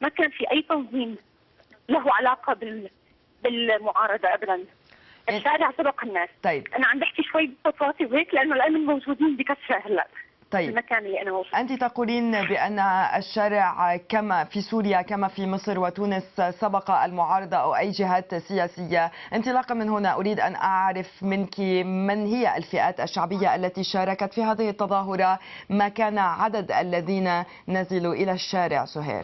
ما كان في اي تنظيم له علاقه بالمعارضه ابدا. الشارع سبق الناس. طيب انا عم بحكي شوي بصوت واطي وهيك لانه الامن موجودين بكثره هلا. طيب المكان اللي انا موجود. أنت تقولين بأن الشارع كما في سوريا كما في مصر وتونس سبق المعارضة أو أي جهات سياسية. انطلاقا من هنا أريد أن أعرف منك من هي الفئات الشعبية التي شاركت في هذه التظاهرة، ما كان عدد الذين نزلوا إلى الشارع سهير؟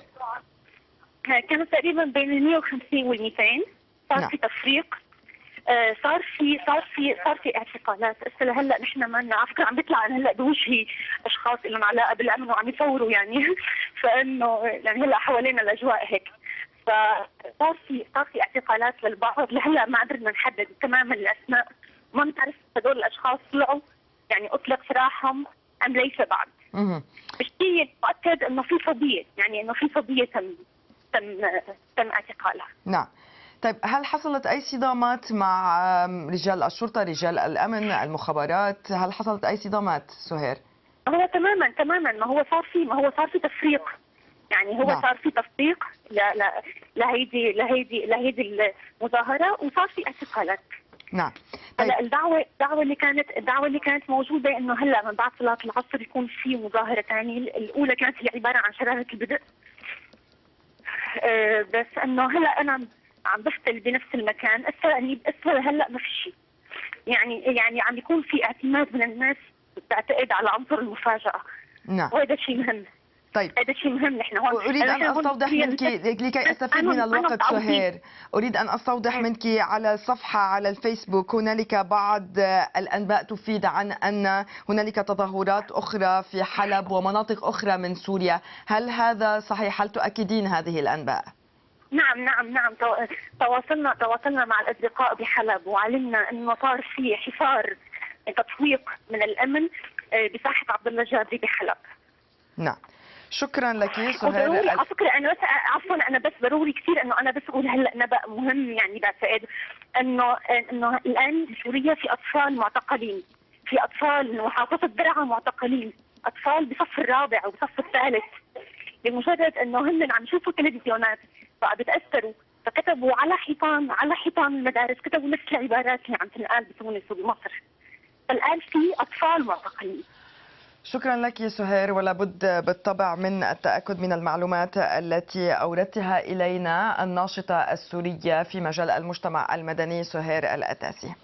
كانوا تقريبا بين ال 150 وال 200. صار في تفريق. صار في اعتقالات. هسه لهلا نحن ما لنا على فكره عم بيطلع هلا بوجهي اشخاص لهم علاقه بالامن وعم يصوروا يعني فانه يعني هلا حوالينا الاجواء هيك. صار في اعتقالات للبعض. لهلا ما قدرنا نحدد تماما الاسماء. ما بنعرف هدول الاشخاص طلعوا يعني اطلق سراحهم ام ليس بعد. الشيء مؤكد انه في فضيه، يعني انه في فضيه تم اعتقالها. نعم. طيب هل حصلت أي صدامات مع رجال الشرطة، رجال الأمن، المخابرات؟ هل حصلت أي صدامات سهير؟ هو تماما ما هو صار في تفريق. يعني هو نعم. صار في تفريق لهيدي المظاهرة وصار في اعتقالات. نعم. طيب. هلا الدعوة اللي كانت موجودة انه هلا من بعد صلاة العصر يكون في مظاهرة ثانية. الأولى كانت هي عبارة عن شرارة البدء. بس انه هلا انا عم بفتل بنفس المكان. اسفل هلا ما في شيء. يعني عم بيكون في اعتماد من الناس تعتقد على عنصر المفاجأة. نعم. وهذا شيء مهم. طيب هذا شيء مهم. نحن هون أريد أن أستوضح منك لكي أستفيد من الوقت سهير. أريد أن أستوضح منك على الصفحة على الفيسبوك هنالك بعض الأنباء تفيد عن أن هنالك تظاهرات أخرى في حلب ومناطق أخرى من سوريا. هل هذا صحيح؟ هل تؤكدين هذه الأنباء؟ نعم. تواصلنا مع الأصدقاء بحلب وعلمنا أنه صار في حصار تطويق من الأمن بساحة عبد الله الجابري بحلب. نعم. شكرا لك سهير. وضروري على فكره انا عفوا انا بس ضروري كثير انه انا بس اقول هلا نبأ مهم يعني بعتقد انه الان بسوريا في اطفال معتقلين. في اطفال من محافظه درعا معتقلين. اطفال بصف الرابع وبصف الثالث بمجرد انه هن عم يشوفوا تلفزيونات فبتاثروا فكتبوا على حيطان المدارس كتبوا نفس العبارات اللي عم تنقال بتونس وبمصر. فالان في اطفال معتقلين. شكرا لك سهير، ولا بد بالطبع من التأكد من المعلومات التي أوردتها إلينا الناشطة السورية في مجال المجتمع المدني سهير الأتاسي.